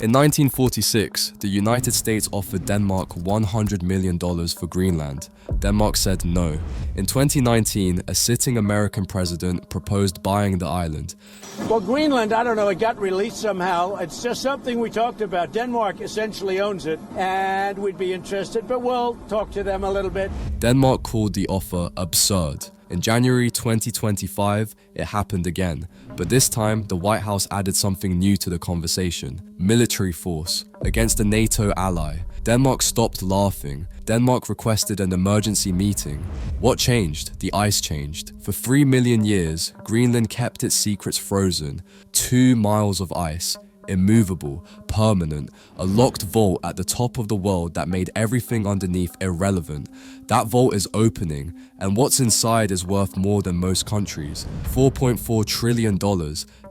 In 1946, the United States offered Denmark $100 million for Greenland. Denmark said no. In 2019, a sitting American president proposed buying the island. Well, Greenland, I don't know, it got released somehow. It's just something we talked about. Denmark essentially owns it, and we'd be interested, but we'll talk to them a little bit. Denmark called the offer absurd. In January 2025, it happened again, but this time the White House added something new to the conversation: military force against a NATO ally. Denmark stopped laughing. Denmark requested an emergency meeting. What changed? The ice changed. For 3 million years, Greenland kept its secrets frozen. 2 miles of ice. Immovable, permanent, a locked vault at the top of the world that made everything underneath irrelevant. That vault is opening, and what's inside is worth more than most countries. $4.4 trillion.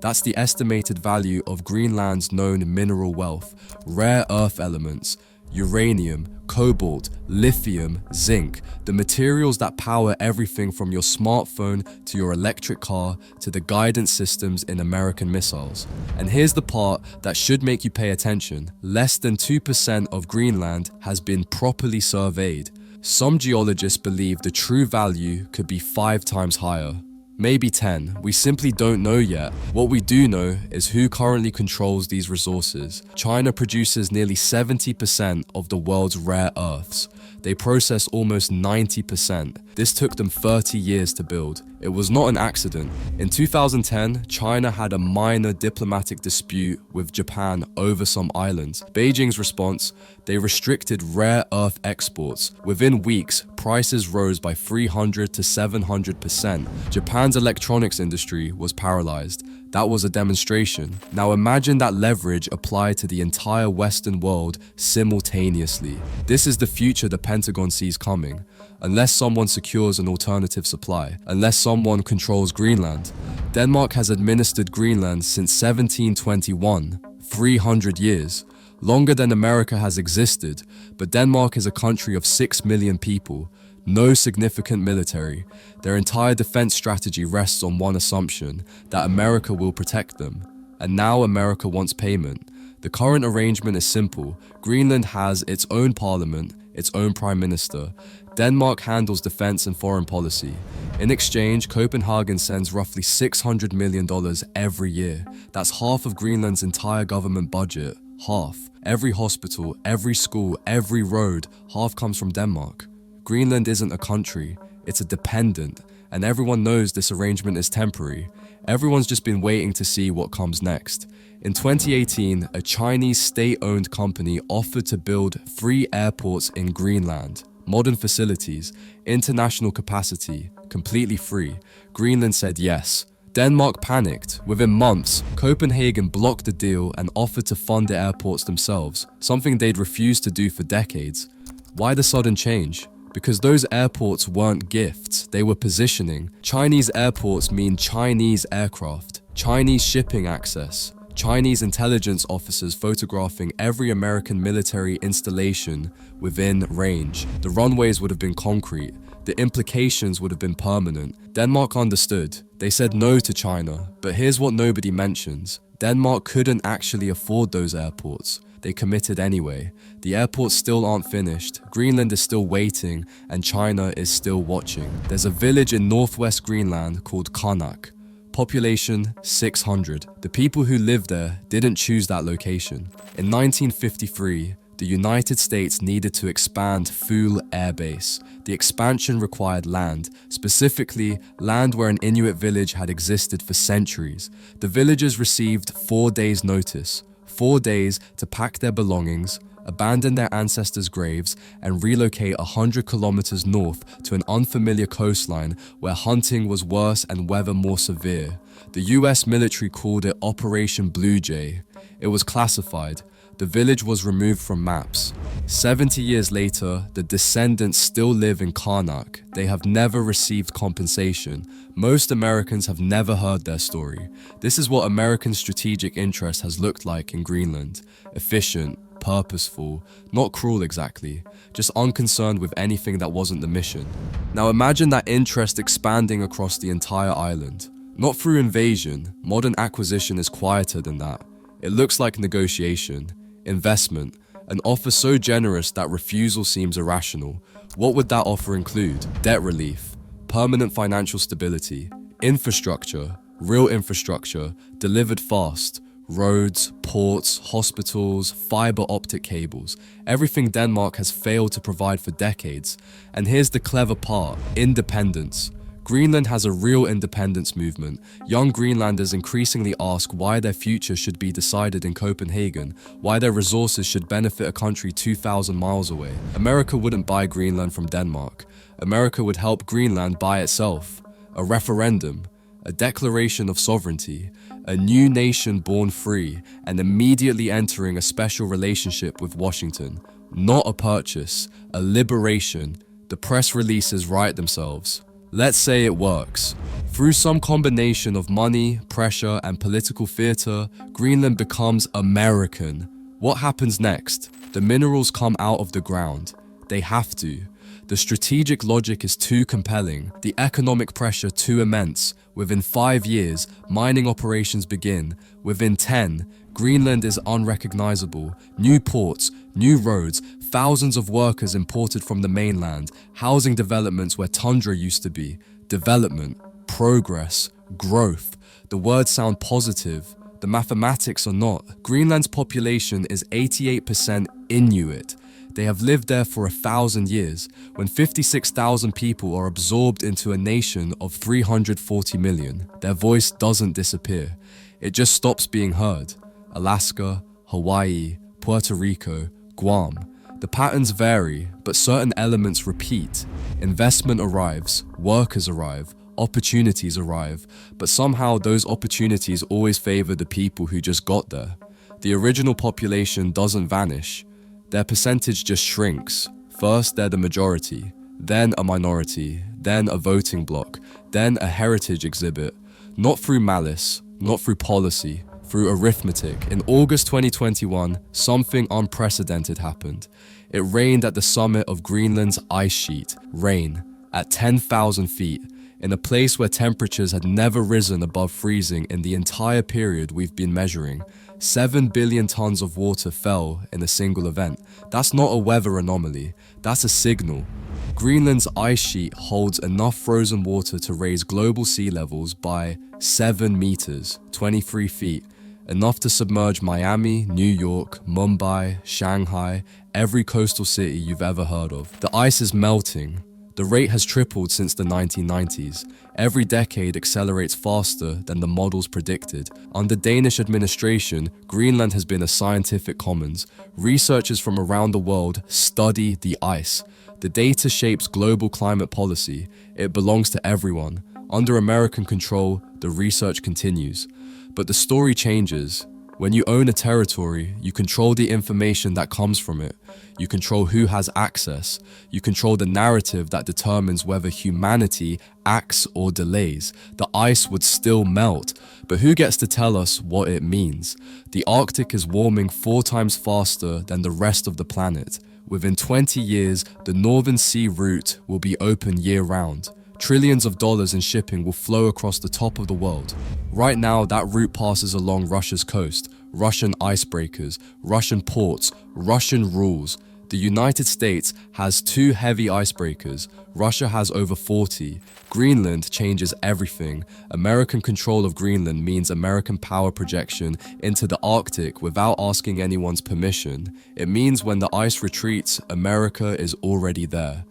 That's the estimated value of Greenland's known mineral wealth. Rare earth elements, uranium, cobalt, lithium, zinc, the materials that power everything from your smartphone to your electric car to the guidance systems in American missiles. And here's the part that should make you pay attention. Less than 2% of Greenland has been properly surveyed. Some geologists believe the true value could be 5 times higher. Maybe 10, we simply don't know yet. What we do know is who currently controls these resources. China produces nearly 70% of the world's rare earths. They process almost 90%. This took them 30 years to build. It was not an accident. In 2010, China had a minor diplomatic dispute with Japan over some islands. Beijing's response: they restricted rare earth exports. Within weeks, prices rose by 300 to 700%. Japan's electronics industry was paralyzed. That was a demonstration. Now imagine that leverage applied to the entire Western world simultaneously. This is the future the Pentagon sees coming. Unless someone secures an alternative supply, unless someone controls Greenland. Denmark has administered Greenland since 1721, 300 years. Longer than America has existed, but Denmark is a country of 6 million people. No significant military. Their entire defense strategy rests on one assumption, that America will protect them. And now America wants payment. The current arrangement is simple. Greenland has its own parliament, its own prime minister. Denmark handles defense and foreign policy. In exchange, Copenhagen sends roughly $600 million every year. That's half of Greenland's entire government budget. Half. Every hospital, every school, every road, half comes from Denmark. Greenland isn't a country, it's a dependent, and everyone knows this arrangement is temporary. Everyone's just been waiting to see what comes next. In 2018, a Chinese state-owned company offered to build 3 airports in Greenland. Modern facilities, international capacity, completely free. Greenland said yes. Denmark panicked. Within months, Copenhagen blocked the deal and offered to fund the airports themselves, something they'd refused to do for decades. Why the sudden change? Because those airports weren't gifts, they were positioning. Chinese airports mean Chinese aircraft, Chinese shipping access, Chinese intelligence officers photographing every American military installation within range. The runways would have been concrete. The implications would have been permanent. Denmark understood. They said no to China, but here's what nobody mentions. Denmark couldn't actually afford those airports. They committed anyway. The airports still aren't finished, Greenland is still waiting, and China is still watching. There's a village in northwest Greenland called Qaanaaq. Population 600. The people who live there didn't choose that location. In 1953, the United States needed to expand Thule Air Base. The expansion required land, specifically land where an Inuit village had existed for centuries. The villagers received 4 days' notice. 4 days to pack their belongings, abandon their ancestors' graves, and relocate 100 kilometers north to an unfamiliar coastline where hunting was worse and weather more severe. The US military called it Operation Blue Jay. It was classified. The village was removed from maps. 70 years later, the descendants still live in Qaanaaq. They have never received compensation. Most Americans have never heard their story. This is what American strategic interest has looked like in Greenland. Efficient, purposeful, not cruel exactly, just unconcerned with anything that wasn't the mission. Now imagine that interest expanding across the entire island. Not through invasion, modern acquisition is quieter than that. It looks like negotiation. investment, an offer so generous that refusal seems irrational. What would that offer include? Debt relief, permanent financial stability, infrastructure, real infrastructure, delivered fast, roads, ports, hospitals, fiber optic cables, everything Denmark has failed to provide for decades. And here's the clever part, independence. Greenland has a real independence movement. Young Greenlanders increasingly ask why their future should be decided in Copenhagen, why their resources should benefit a country 2,000 miles away. America wouldn't buy Greenland from Denmark. America would help Greenland buy itself. A referendum, a declaration of sovereignty, a new nation born free and immediately entering a special relationship with Washington. Not a purchase, a liberation. The press releases write themselves. Let's say it works. Through some combination of money, pressure, and political theater, Greenland becomes American. What happens next? The minerals come out of the ground. They have to. The strategic logic is too compelling, the economic pressure too immense. Within 5 years, mining operations begin. Within 10, Greenland is unrecognizable. New ports, new roads, thousands of workers imported from the mainland, housing developments where tundra used to be. Development, progress, growth. The words sound positive. The mathematics are not. Greenland's population is 88% Inuit. They have lived there for 1,000 years. When 56,000 people are absorbed into a nation of 340 million, their voice doesn't disappear. It just stops being heard. Alaska, Hawaii, Puerto Rico, Guam. The patterns vary, but certain elements repeat. Investment arrives, workers arrive, opportunities arrive, but somehow those opportunities always favor the people who just got there. The original population doesn't vanish. Their percentage just shrinks. First, they're the majority, then a minority, then a voting bloc, then a heritage exhibit. Not through malice, not through policy, through arithmetic. In August 2021, something unprecedented happened. It rained at the summit of Greenland's ice sheet. Rain at 10,000 feet, in a place where temperatures had never risen above freezing in the entire period we've been measuring. 7 billion tons of water fell in a single event. That's not a weather anomaly, that's a signal. Greenland's ice sheet holds enough frozen water to raise global sea levels by 7 meters, 23 feet, enough to submerge Miami, New York, Mumbai, Shanghai, every coastal city you've ever heard of. The ice is melting. The rate has tripled since the 1990s. Every decade accelerates faster than the models predicted. Under Danish administration, Greenland has been a scientific commons. Researchers from around the world study the ice. The data shapes global climate policy. It belongs to everyone. Under American control, the research continues. But the story changes. When you own a territory, you control the information that comes from it. You control who has access. You control the narrative that determines whether humanity acts or delays. The ice would still melt, but who gets to tell us what it means? The Arctic is warming 4 times faster than the rest of the planet. Within 20 years, the Northern Sea route will be open year-round. Trillions of dollars in shipping will flow across the top of the world. Right now, that route passes along Russia's coast, Russian icebreakers, Russian ports, Russian rules. The United States has 2 heavy icebreakers. Russia has over 40. Greenland changes everything. American control of Greenland means American power projection into the Arctic without asking anyone's permission. It means when the ice retreats, America is already there.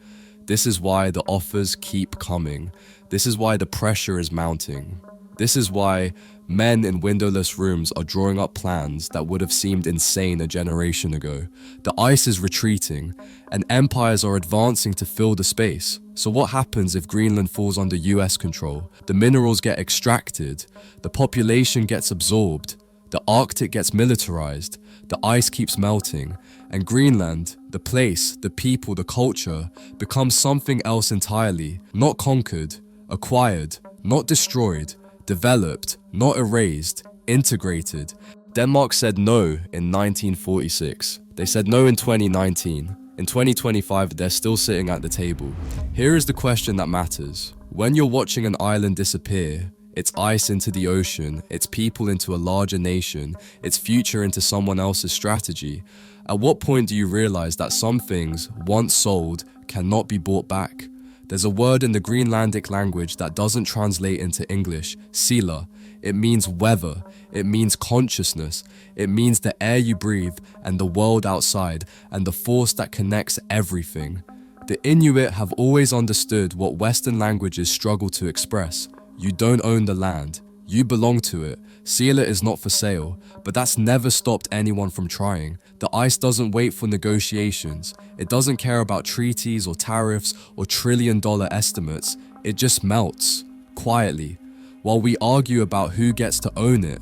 This is why the offers keep coming. This is why the pressure is mounting. This is why men in windowless rooms are drawing up plans that would have seemed insane a generation ago. The ice is retreating, and empires are advancing to fill the space. So what happens if Greenland falls under US control? The minerals get extracted, the population gets absorbed, the Arctic gets militarized, the ice keeps melting, and Greenland, the place, the people, the culture, becomes something else entirely. Not conquered, acquired, not destroyed, developed, not erased, integrated. Denmark said no in 1946. They said no in 2019. In 2025, they're still sitting at the table. Here is the question that matters. When you're watching an island disappear, its ice into the ocean, its people into a larger nation, its future into someone else's strategy. At what point do you realize that some things, once sold, cannot be bought back? There's a word in the Greenlandic language that doesn't translate into English, sila. It means weather, it means consciousness, it means the air you breathe and the world outside and the force that connects everything. The Inuit have always understood what Western languages struggle to express. You don't own the land, you belong to it. Sila is not for sale, but that's never stopped anyone from trying. The ice doesn't wait for negotiations. It doesn't care about treaties or tariffs or trillion-dollar estimates. It just melts, quietly. While we argue about who gets to own it,